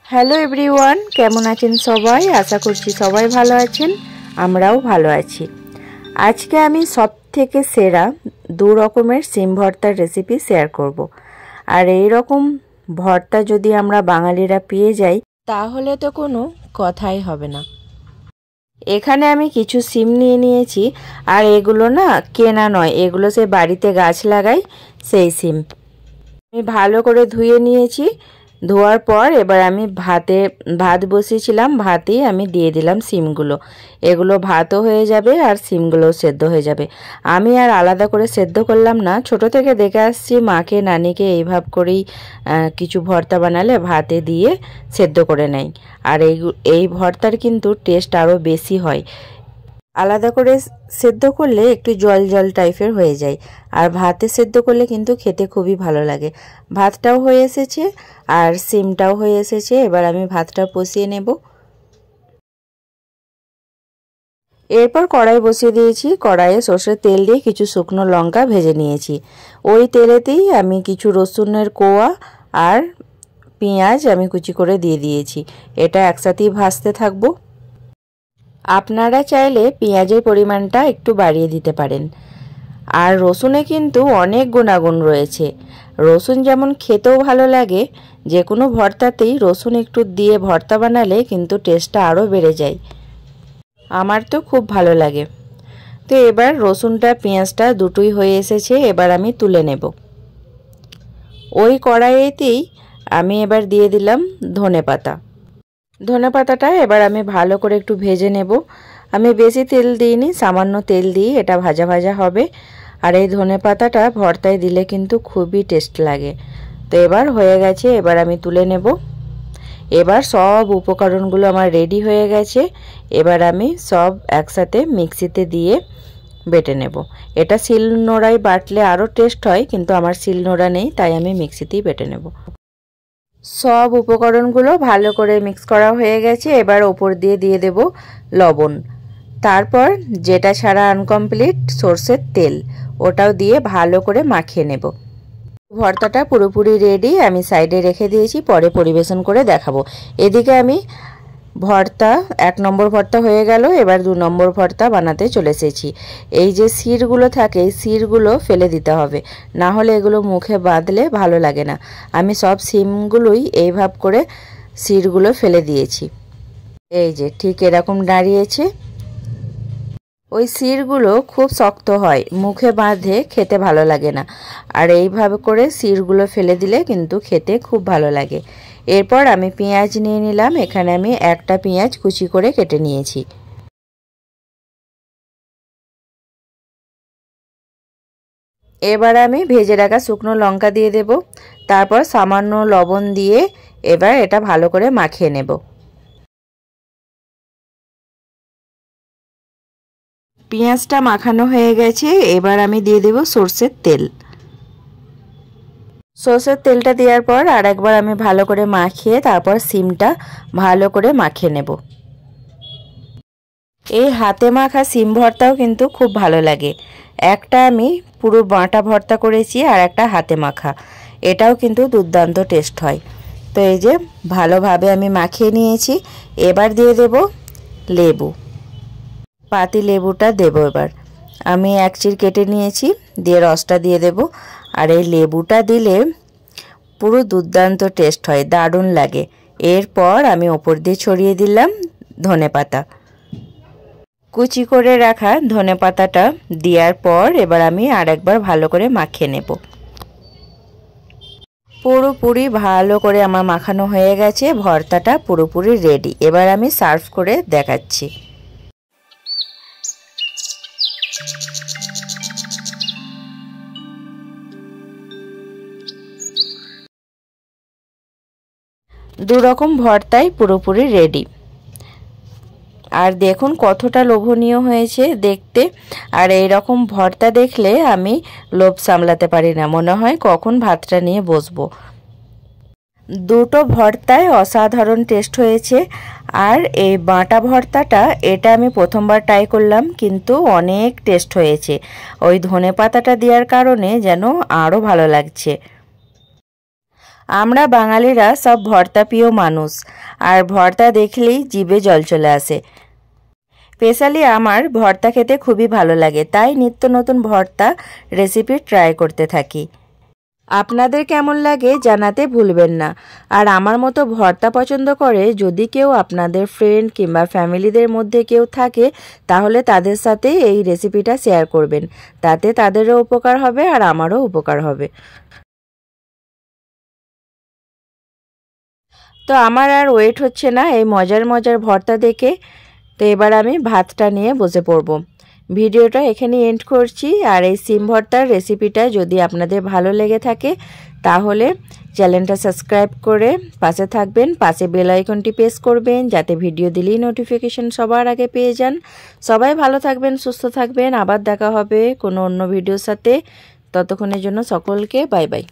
Hello everyone, কেমন আছেন সবাই? আশা করছি সবাই ভালো আছেন, আমরাও ভালো আছি। আজকে আমি সব থেকে সেরা দু রকমের সিম ভর্তার রেসিপি শেয়ার করব। আর এই রকম ভর্তা যদি আমরা বাঙালিরা পেয়ে যাই তাহলে তো কোনো কথাই হবে না। এখানে আমি কিছু সিম নিয়ে নিয়েছি, আর এগুলো না কেনা নয়, এগুলো সে বাড়িতে গাছ লাগাই সেই সিম। আমি ভালো করে ধুয়ে নিয়েছি। ধোয়ার পর এবার আমি ভাত বসিয়েছিলাম, ভাতেই আমি দিয়ে দিলাম সিমগুলো। এগুলো ভাতও হয়ে যাবে আর সিমগুলোও সেদ্ধ হয়ে যাবে। আমি আর আলাদা করে সেদ্ধ করলাম না, ছোট থেকে দেখে আসছি মাকে নানিকে এইভাবে করেই কিছু ভর্তা বানালে ভাতে দিয়ে সেদ্ধ করে নেয়। আর এই ভর্তার কিন্তু টেস্ট আরও বেশি হয়। আলাদা করে সেদ্ধ করলে একটু জল জল টাইপের হয়ে যায়, আর ভাতে সেদ্ধ করলে কিন্তু খেতে খুবই ভালো লাগে। ভাতটাও হয়ে এসেছে আর সিমটাও হয়ে এসেছে। এবার আমি ভাতটা বসিয়ে নেব। এরপর কড়াই বসিয়ে দিয়েছি। কড়াইয়ে সর্ষের তেল দিয়ে কিছু শুকনো লঙ্কা ভেজে নিয়েছি। ওই তেলেতেই আমি কিছু রসুনের কোয়া আর পেঁয়াজ আমি কুচি করে দিয়ে দিয়েছি। এটা একসাথেই ভাজতে থাকবো। আপনারা চাইলে পেঁয়াজের পরিমাণটা একটু বাড়িয়ে দিতে পারেন। আর রসুনে কিন্তু অনেক গুণাগুণ রয়েছে। রসুন যেমন খেতেও ভালো লাগে, যে কোনো ভর্তাতেই রসুন একটু দিয়ে ভর্তা বানালে কিন্তু টেস্টটা আরও বেড়ে যায়। আমার তো খুব ভালো লাগে। তো এবার রসুনটা পেঁয়াজটা দুটোই হয়ে এসেছে, এবার আমি তুলে নেব। ওই কড়াইতেই আমি এবার দিয়ে দিলাম ধনেপাতা। ধনেপাতাটা এবার আমি ভালো করে একটু ভেজে নেব। আমি বেশি তেল দিইনি, সামান্য তেল দিয়ে এটা ভাজা ভাজা হবে। আর এই ধনেপাতাটা ভর্তায় দিলে কিন্তু খুবই টেস্ট লাগে। তো এবার হয়ে গেছে, এবার আমি তুলে নেব। এবার সব উপকরণগুলো আমার রেডি হয়ে গেছে। এবার আমি সব একসাথে মিক্সিতে দিয়ে বেটে নেব। এটা শিলনোড়ায় বাটলে আরও টেস্ট হয়, কিন্তু আমার শিলনোড়া নেই, তাই আমি মিক্সিতেই বেটে নেব। সব উপকরণগুলো ভালো করে মিক্স করা হয়ে গেছে। এবার ওপর দিয়ে দেব লবণ। তারপর যেটা ছাড়া আনকমপ্লিট সর্ষের তেল, ওটাও দিয়ে ভালো করে মাখিয়ে নেব। ভর্তাটা পুরোপুরি রেডি, আমি সাইডে রেখে দিয়েছি, পরে পরিবেশন করে দেখাবো। এদিকে আমি ভর্তা 1 নম্বর ভর্তা হয়ে গেল। এবার 2 নম্বর ভর্তা বানাতে চলে এসেছি। এই যে শিরগুলো থাকে, এই শিরগুলো ফেলে দিতে হবে, না হলে এগুলো মুখে বাঁধলে ভালো লাগে না। আমি সব সিমগুলোই এইভাবে করে শিরগুলো ফেলে দিয়েছি। এই যে ঠিক এরকম দাঁড়িয়েছে। ওই শিরগুলো খুব শক্ত হয়, মুখে বাঁধে খেতে ভালো লাগে না। আর এইভাবে করে শিরগুলো ফেলে দিলে কিন্তু খেতে খুব ভালো লাগে। এরপর আমি পেঁয়াজ নিয়ে নিলাম। এখানে আমি একটা পেঁয়াজ কুচি করে কেটে নিয়েছি। এবার আমি ভেজে রাখা শুকনো লঙ্কা দিয়ে দেব। তারপর সামান্য লবণ দিয়ে এবার এটা ভালো করে মাখিয়ে নেব। পেঁয়াজটা মাখানো হয়ে গেছে। এবার আমি দিয়ে দেব সর্ষের তেল। সর্ষের তেলটা দেওয়ার পর আর একবার আমি ভালো করে মাখিয়ে তারপর সিমটা ভালো করে মাখিয়ে নেব। এই হাতে মাখা সিম ভর্তাও কিন্তু খুব ভালো লাগে। একটা আমি পুরো বাটা ভর্তা করেছি আর একটা হাতে মাখা, এটাও কিন্তু দুর্দান্ত টেস্ট হয়। তো এই যে ভালোভাবে আমি মাখিয়ে নিয়েছি। এবার দিয়ে দেব লেবু, পাতি লেবুটা দেব। এবার আমি 1 চির কেটে নিয়েছি, দিয়ে রসটা দিয়ে দেব। আর এই লেবুটা দিলে পুরো দুর্দান্ত টেস্ট হয়, দারুণ লাগে। এরপর আমি ওপর দিয়ে ছড়িয়ে দিলাম ধনেপাতা। কুচি করে রাখা ধনেপাতাটা দেওয়ার পর এবার আমি আরেকবার ভালো করে মাখিয়ে নেব। পুরোপুরি ভালো করে আমার মাখানো হয়ে গেছে, ভর্তাটা পুরোপুরি রেডি। এবার আমি সার্ভ করে দেখাচ্ছি। দু রকম ভর্তাই পুরোপুরি রেডি। আর দেখুন কতটা লোভনীয় হয়েছে দেখতে। আর এই রকম ভর্তা দেখলে আমি লোভ সামলাতে পারি না, মনে হয় কখন ভাতটা নিয়ে বসবো। দুটো ভর্তায় অসাধারণ টেস্ট হয়েছে। আর এই বাটা ভর্তাটা এটা আমি প্রথমবার ট্রাই করলাম, কিন্তু অনেক টেস্ট হয়েছে। ওই ধনেপাতাটা দেওয়ার কারণে যেন আরও ভালো লাগছে। আমরা বাঙালিরা সব ভর্তা প্রিয় মানুষ, আর ভর্তা দেখলেই জিভে জল চলে আসে। স্পেশালি আমার ভর্তা খেতে খুবই ভালো লাগে, তাই নিত্য নতুন ভর্তা রেসিপি ট্রাই করতে থাকি। আপনাদের কেমন লাগে জানাতে ভুলবেন না। আর আমার মতো ভর্তা পছন্দ করে যদি কেউ আপনাদের ফ্রেন্ড কিংবা ফ্যামিলিদের মধ্যে কেউ থাকে, তাহলে তাদের সাথে এই রেসিপিটা শেয়ার করবেন, তাতে তাদেরও উপকার হবে আর আমারও উপকার হবে। তো আমার আর ওয়েট হচ্ছে না এই মজার মজার ভর্তা দেখে। তো এবার আমি ভাতটা নিয়ে বসে পড়ব। ভিডিওটা এখানে এন্ড করছি। আর এই সিম ভর্তার রেসিপিটা যদি আপনাদের ভালো লেগে থাকে তাহলে চ্যানেলটা সাবস্ক্রাইব করে পাশে থাকবেন, পাশে বেল আইকনটি প্রেস করবেন যাতে ভিডিও দিলেই নোটিফিকেশন সবার আগে পেয়ে যান। সবাই ভালো থাকবেন, সুস্থ থাকবেন। আবার দেখা হবে কোনো অন্য ভিডিওর সাথে। ততক্ষণের জন্য সকলকে বাই বাই।